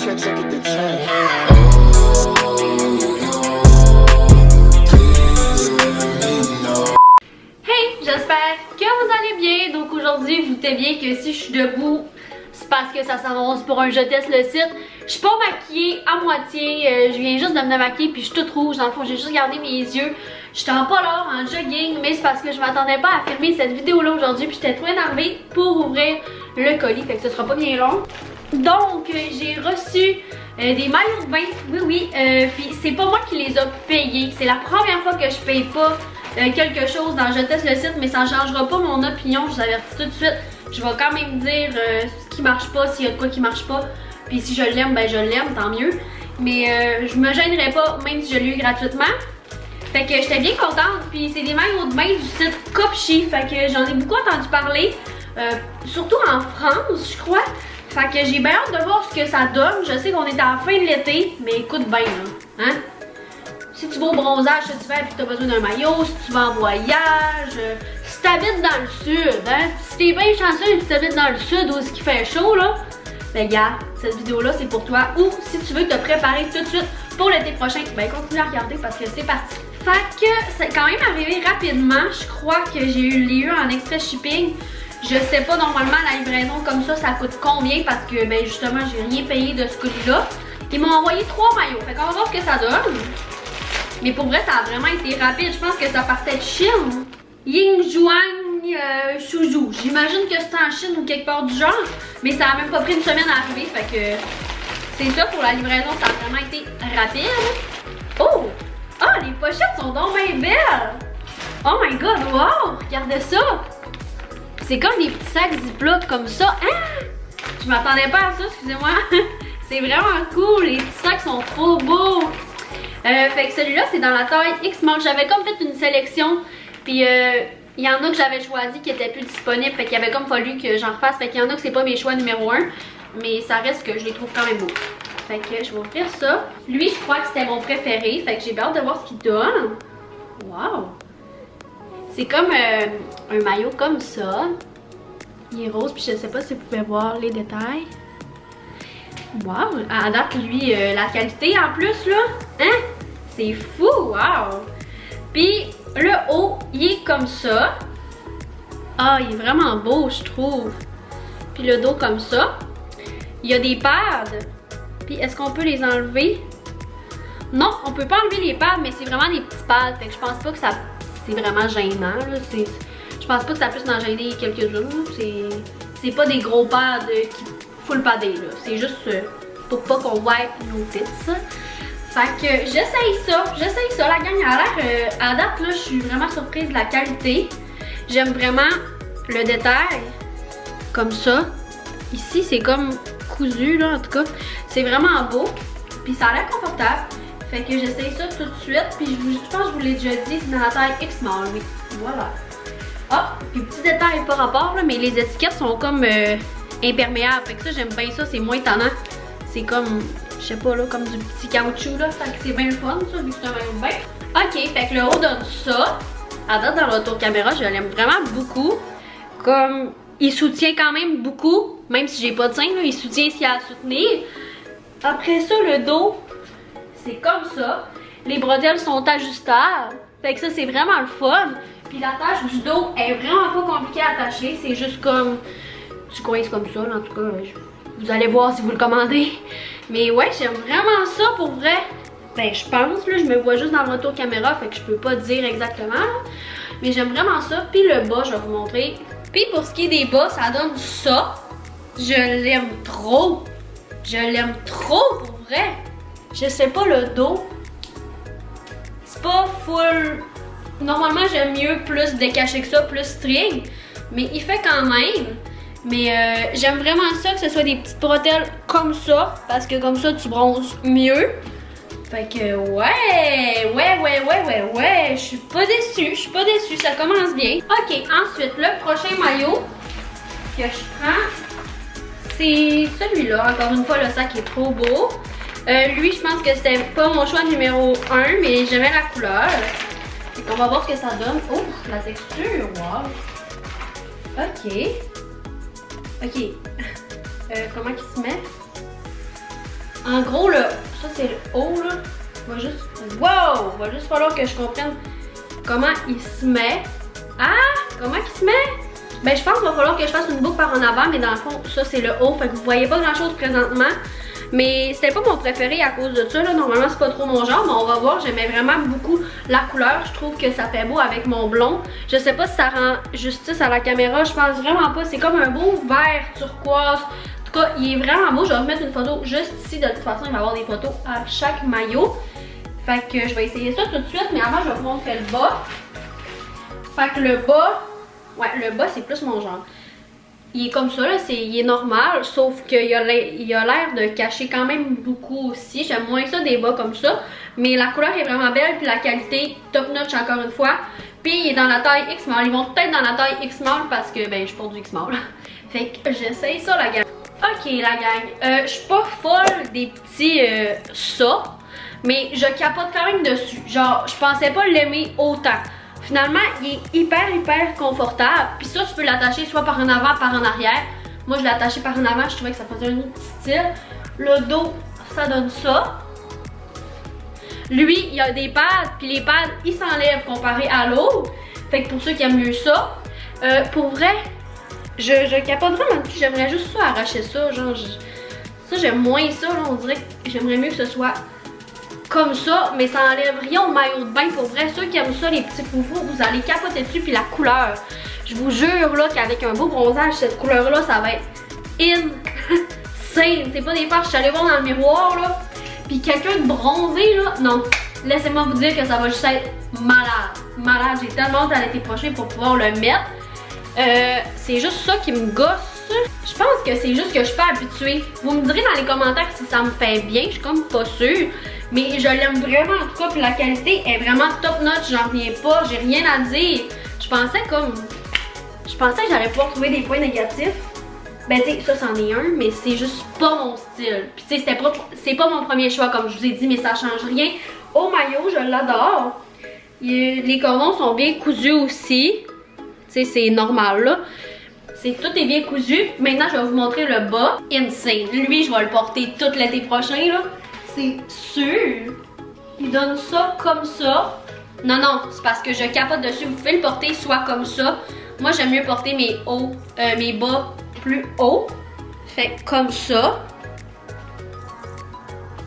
tricks, I get the check. Hey, j'espère que vous allez bien. Donc aujourd'hui, vous doutez bien que si je suis debout, c'est parce que ça s'annonce pour un Je teste le site. Je suis pas maquillée à moitié, je viens juste de me maquiller puis je suis toute rouge. Dans le fond, j'ai juste gardé mes yeux. J'étais en polar, en jogging, mais c'est parce que je m'attendais pas à filmer cette vidéo-là aujourd'hui. Puis j'étais trop énervée pour ouvrir le colis, fait que ce sera pas bien long. Donc, j'ai reçu des maillots de bain, oui, puis c'est pas moi qui les a payés. C'est la première fois que je paye pas quelque chose dans Je teste le site, mais ça ne changera pas mon opinion, je vous avertis tout de suite. Je vais quand même dire ce qui marche pas, s'il y a de quoi qui marche pas. Puis si je l'aime, ben je l'aime, tant mieux. Mais je me gênerai pas, même si je l'ai eu gratuitement. Fait que j'étais bien contente. Puis c'est des maillots de bain du site Copchi. Fait que j'en ai beaucoup entendu parler, surtout en France, je crois. Fait que j'ai bien hâte de voir ce que ça donne. Je sais qu'on est à la fin de l'été, mais écoute bien là, hein? Si tu vas au bronzage cet hiver et que tu as besoin d'un maillot, si tu vas en voyage, si tu habites dans le sud, hein? Si t'es bien chanceux et que tu habites dans le sud où il fait chaud, là, ben regarde, cette vidéo-là c'est pour toi. Ou si tu veux te préparer tout de suite pour l'été prochain, ben continue à regarder parce que c'est parti. Fait que c'est quand même arrivé rapidement. Je crois que j'ai eu en express shipping. Je sais pas normalement la livraison comme ça coûte combien parce que ben justement j'ai rien payé de ce colis-là. Ils m'ont envoyé 3 maillots. Fait qu'on va voir ce que ça donne. Mais pour vrai, ça a vraiment été rapide. Je pense que ça partait de Chine. Yingzhuang Suzhou. J'imagine que c'était en Chine ou quelque part du genre. Mais ça a même pas pris une semaine à arriver. Fait que c'est ça pour la livraison. Ça a vraiment été rapide. Oh! Ah, les pochettes sont donc bien belles! Oh my god, wow! Regardez ça! C'est comme des petits sacs Ziploc comme ça. Hein? Je m'attendais pas à ça, excusez-moi. C'est vraiment cool. Les petits sacs sont trop beaux. Fait que celui-là, c'est dans la taille X manche. J'avais comme fait une sélection. Puis il y en a que j'avais choisi qui étaient plus disponibles. Fait qu'il avait comme fallu que j'en refasse. Fait qu'il y en a que c'est pas mes choix numéro 1. Mais ça reste que je les trouve quand même beaux. Fait que je vais ouvrir ça. Lui, je crois que c'était mon préféré. Fait que j'ai hâte de voir ce qu'il donne. Wow! C'est comme un maillot comme ça. Il est rose. Puis je sais pas si vous pouvez voir les détails. Wow! À date, lui, la qualité en plus, là. Hein? C'est fou! Wow! Puis le haut, il est comme ça. Ah, il est vraiment beau, je trouve. Puis le dos comme ça. Il y a des pads. Puis est-ce qu'on peut les enlever? Non, on peut pas enlever les pads, mais c'est vraiment des petits pads. Fait que je pense pas que ça c'est vraiment gênant. Là. Je pense pas que ça puisse en gêner quelques-unes. C'est pas des gros pads qui full padés. C'est juste pour pas qu'on wipe nos tits. Fait que j'essaye ça. La gang a l'air à date, là, je suis vraiment surprise de la qualité. J'aime vraiment le détail. Comme ça. Ici, c'est comme cousu, là, en tout cas. C'est vraiment beau. Puis ça a l'air confortable. Fait que j'essaye ça tout de suite. Puis je pense que je vous l'ai déjà dit, c'est dans la taille X small, oui. Voilà. Ah, puis petit détail par rapport, là, mais les étiquettes sont comme imperméables. Fait que ça, j'aime bien ça, c'est moins tannant. C'est comme, je sais pas, là, comme du petit caoutchouc, là. Fait que c'est bien le fun, ça, vu que c'est un maillot de bain. Ok, fait que le haut donne ça. À date, dans l'auto-caméra, je l'aime vraiment beaucoup. Comme, il soutient quand même beaucoup. Même si j'ai pas de sein, là, il soutient ce qu'il y a à soutenir. Après ça, le dos, c'est comme ça. Les bretelles sont ajustables. Fait que ça, c'est vraiment le fun. Puis l'attache du dos est vraiment pas compliquée à attacher. C'est juste comme, tu coinces comme ça, là, en tout cas. Vous allez voir si vous le commandez. Mais ouais, j'aime vraiment ça pour vrai. Ben, je pense, là, je me vois juste dans le retour caméra. Fait que je peux pas dire exactement, là. Mais j'aime vraiment ça. Puis le bas, je vais vous montrer. Puis pour ce qui est des bas, ça donne ça. Je l'aime trop. Je l'aime trop pour vrai. Je sais pas, le dos. C'est pas full. Normalement, j'aime mieux plus décaché que ça, plus string. Mais il fait quand même. Mais j'aime vraiment ça, que ce soit des petites bretelles comme ça. Parce que comme ça, tu bronzes mieux. Fait que ouais. Je suis pas déçue. Ça commence bien. Ok, ensuite, le prochain maillot que je prends, c'est celui-là. Encore une fois, le sac est trop beau. Lui, je pense que c'était pas mon choix numéro 1, mais j'aimais la couleur. On va voir ce que ça donne. Oh, la texture, wow. Ok. Comment il se met? En gros, là, ça c'est le haut, là. Wow! Il va juste falloir que je comprenne comment il se met. Ah! Comment il se met? Ben, je pense qu'il va falloir que je fasse une boucle par en avant, mais dans le fond, ça c'est le haut. Fait que vous voyez pas grand chose présentement. Mais c'était pas mon préféré à cause de ça, là. Normalement, c'est pas trop mon genre, mais on va voir. J'aimais vraiment beaucoup la couleur. Je trouve que ça fait beau avec mon blond. Je sais pas si ça rend justice à la caméra. Je pense vraiment pas. C'est comme un beau vert turquoise. En tout cas, il est vraiment beau. Je vais remettre une photo juste ici. De toute façon, il va y avoir des photos à chaque maillot. Fait que je vais essayer ça tout de suite. Mais avant, je vais vous montrer le bas. Fait que le bas, ouais, le bas, c'est plus mon genre. Il est comme ça, là, il est normal, sauf qu'il a l'air de cacher quand même beaucoup aussi. J'aime moins ça des bas comme ça, mais la couleur est vraiment belle, puis la qualité top notch encore une fois. Puis il est dans la taille X-Mall, ils vont peut-être dans la taille X-Mall parce que, ben, je porte du X-Mall. Fait que j'essaye ça, la gang. Ok, la gang, je suis pas folle des petits ça, mais je capote quand même dessus. Genre, je pensais pas l'aimer autant. Finalement, il est hyper confortable. Puis ça, tu peux l'attacher soit par en avant, par en arrière. Moi, je l'ai attaché par en avant. Je trouvais que ça faisait un autre style. Le dos, ça donne ça. Lui, il a des pads. Puis les pads, ils s'enlèvent comparé à l'autre. Fait que pour ceux qui aiment mieux ça. Pour vrai, je capote vraiment. J'aimerais juste ça, arracher ça. Genre, ça, j'aime moins ça. Là. On dirait que j'aimerais mieux que ce soit comme ça, mais ça enlève rien au maillot de bain. Pour vrai, ceux qui aiment ça, les petits foufous, vous allez capoter dessus. Puis la couleur, je vous jure là qu'avec un beau bronzage, cette couleur là, ça va être insane. C'est pas des fois, je suis allée voir dans le miroir là, puis quelqu'un de bronzé là, non, laissez-moi vous dire que ça va juste être malade. J'ai tellement hâte à l'été prochain pour pouvoir le mettre. C'est juste ça qui me gosse. Je pense que c'est juste que je suis pas habituée. Vous me direz dans les commentaires si ça me fait bien, je suis comme pas sûre. Mais je l'aime vraiment en tout cas, puis la qualité est vraiment top notch, j'en reviens pas, j'ai rien à dire. Je pensais que j'allais pouvoir trouver des points négatifs. Ben tu sais, ça c'en est un, mais c'est juste pas mon style. Puis tu sais, c'est pas mon premier choix comme je vous ai dit, mais ça change rien. Au maillot, je l'adore. Les cordons sont bien cousus aussi. Tu sais, c'est normal là. Tout est bien cousu. Maintenant, je vais vous montrer le bas. Insane. Lui, je vais le porter tout l'été prochain là. C'est sûr. Il donne ça comme ça. Non, c'est parce que je capote dessus. Vous pouvez le porter soit comme ça. Moi, j'aime mieux porter mes bas plus haut. Fait comme ça.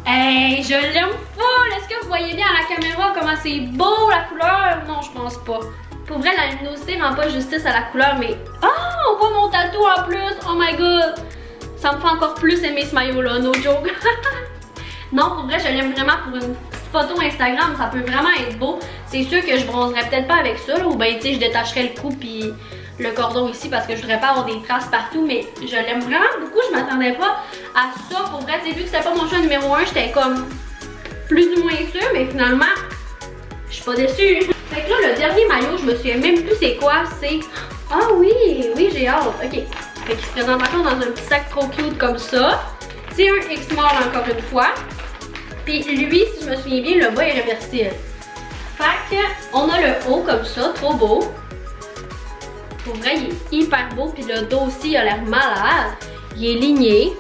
Hey, je l'aime full. Est-ce que vous voyez bien à la caméra comment c'est beau la couleur? Non, je pense pas. Pour vrai, la luminosité rend pas justice à la couleur, mais... Ah, on voit mon tatou en plus. Oh my god. Ça me fait encore plus aimer ce maillot-là, no joke. Non, pour vrai, je l'aime vraiment pour une petite photo Instagram. Ça peut vraiment être beau. C'est sûr que je bronzerais peut-être pas avec ça, là, ou bien, tu sais, je détacherais le cou puis le cordon ici parce que je voudrais pas avoir des traces partout, mais je l'aime vraiment beaucoup. Je m'attendais pas à ça. Pour vrai, tu sais, vu que c'était pas mon choix numéro 1, j'étais comme plus ou moins sûre, mais finalement, je suis pas déçue. Fait que là, le dernier maillot, je me souviens même plus c'est quoi. C'est... Ah oui, j'ai hâte. Ok. Fait qu'il se présente encore dans un petit sac trop cute comme ça. C'est un X-Mall encore une fois. Puis lui, si je me souviens bien, le bas est réversible. Fait que on a le haut comme ça, trop beau. Pour vrai, il est hyper beau. Puis le dos aussi, il a l'air malade. Il est ligné.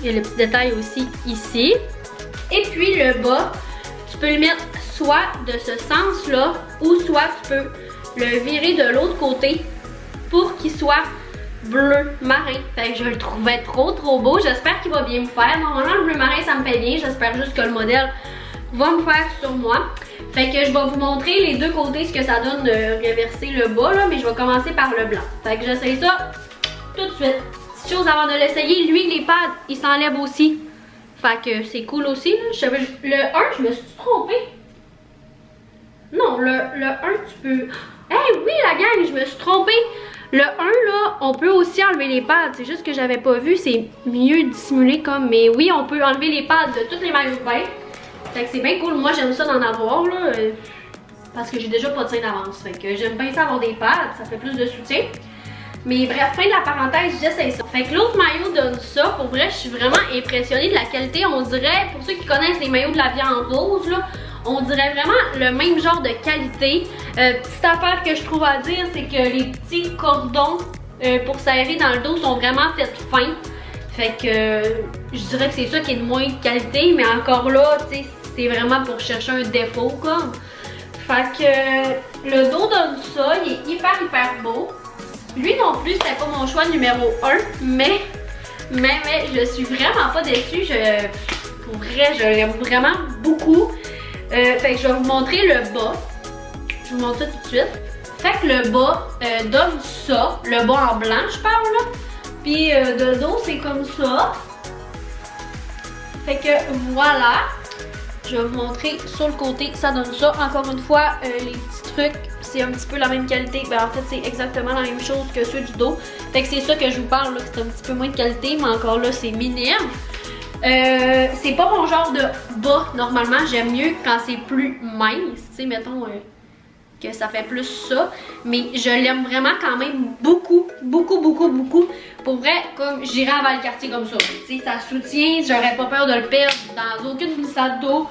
Il y a le petit détail aussi ici. Et puis le bas, tu peux le mettre soit de ce sens-là, ou soit tu peux le virer de l'autre côté pour qu'il soit bleu marin. Fait que je le trouvais trop beau. J'espère qu'il va bien me faire. Normalement, le bleu marin, ça me fait bien. J'espère juste que le modèle va me faire sur moi. Fait que je vais vous montrer les deux côtés ce que ça donne de réverser le bas, là, mais je vais commencer par le blanc. Fait que j'essaye ça tout de suite. Petite chose avant de l'essayer, lui, les pads, ils s'enlèvent aussi. Fait que c'est cool aussi. Là. Le 1, je me suis trompée. Non, le 1, tu peux... Hey, oui, la gang, je me suis trompée. Le 1, là, on peut aussi enlever les pads. C'est juste que j'avais pas vu. C'est mieux dissimulé comme... Mais oui, on peut enlever les pads de toutes les maillots de bain. Fait que c'est bien cool. Moi, j'aime ça d'en avoir, là. Parce que j'ai déjà pas de sein d'avance. Fait que j'aime bien ça avoir des pads. Ça fait plus de soutien. Mais bref, fin de la parenthèse, j'essaie ça. Fait que l'autre maillot donne ça. Pour vrai, je suis vraiment impressionnée de la qualité. On dirait, pour ceux qui connaissent les maillots de la viande rose, là, on dirait vraiment le même genre de qualité. Petite affaire que je trouve à dire, c'est que les petits cordons pour serrer dans le dos sont vraiment faits fins. Fait que je dirais que c'est ça qui est de moins de qualité, mais encore là, tu sais, c'est vraiment pour chercher un défaut comme. Fait que le dos donne ça, il est hyper beau. Lui non plus, c'était pas mon choix numéro 1, mais je suis vraiment pas déçue. Pour vrai, je l'aime vraiment beaucoup. Fait que je vais vous montrer le bas. Je vous montre ça tout de suite. Fait que le bas donne ça, le bas en blanc, je parle là. Puis de dos, c'est comme ça. Fait que voilà. Je vais vous montrer sur le côté, ça donne ça. Encore une fois, les petits trucs, c'est un petit peu la même qualité. Ben, en fait, c'est exactement la même chose que ceux du dos. Fait que c'est ça que je vous parle, là, c'est un petit peu moins de qualité, mais encore là, c'est minime. C'est pas mon genre de bas, normalement. J'aime mieux quand c'est plus mince. Tu sais, mettons que ça fait plus ça. Mais je l'aime vraiment quand même beaucoup. Pour vrai, comme j'irais à Valcartier comme ça. Tu sais, ça soutient, j'aurais pas peur de le perdre dans aucune glissade d'eau.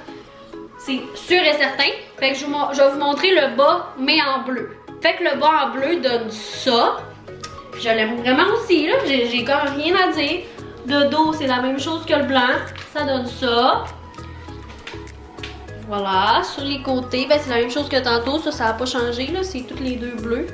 C'est sûr et certain. Fait que je vais vous montrer le bas, mais en bleu. Fait que le bas en bleu donne ça. Je l'aime vraiment aussi, là. J'ai comme rien à dire. De dos, c'est la même chose que le blanc. Ça donne ça. Voilà. Sur les côtés, ben, c'est la même chose que tantôt. Ça n'a pas changé, là. C'est toutes les deux bleus.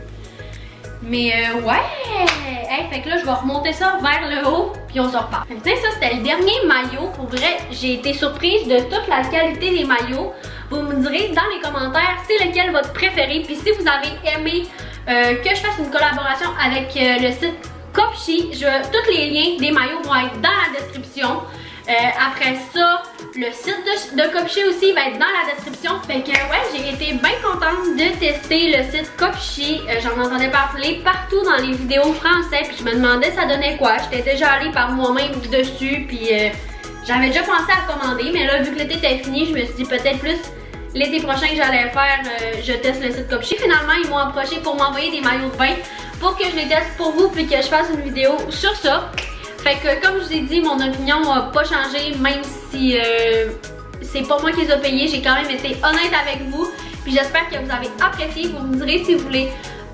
Mais ouais! Hey, fait que là, je vais remonter ça vers le haut, puis on se reparle. Fait que ça, c'était le dernier maillot. Pour vrai, j'ai été surprise de toute la qualité des maillots. Vous me direz dans les commentaires c'est lequel votre préféré. Puis si vous avez aimé que je fasse une collaboration avec le site Copchi, tous les liens des maillots vont être dans la description. Après ça, le site de Copchi aussi va être dans la description. Fait que ouais, j'ai été bien contente de tester le site Copchi. J'en entendais parler partout dans les vidéos français. Puis je me demandais ça donnait quoi. J'étais déjà allée par moi-même dessus. Puis j'avais déjà pensé à commander. Mais là, vu que l'été était fini, je me suis dit peut-être plus l'été prochain que j'allais faire, je teste le site Copchi. Finalement, ils m'ont approché pour m'envoyer des maillots de bain pour que je les teste pour vous. Puis que je fasse une vidéo sur ça. Fait que comme je vous ai dit, mon opinion n'a pas changé, même si c'est pas moi qui les ai payés. J'ai quand même été honnête avec vous. Puis j'espère que vous avez apprécié. Vous me direz si vous voulez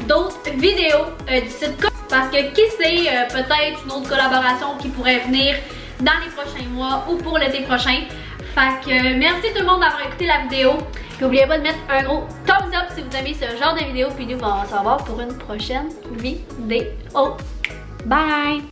d'autres vidéos du site Copchi. Parce que qui sait, peut-être une autre collaboration qui pourrait venir dans les prochains mois ou pour l'été prochain. Fait que merci tout le monde d'avoir écouté la vidéo. Puis n'oubliez pas de mettre un gros thumbs up si vous aimez ce genre de vidéo. Puis nous, on va se revoir pour une prochaine vidéo. Bye!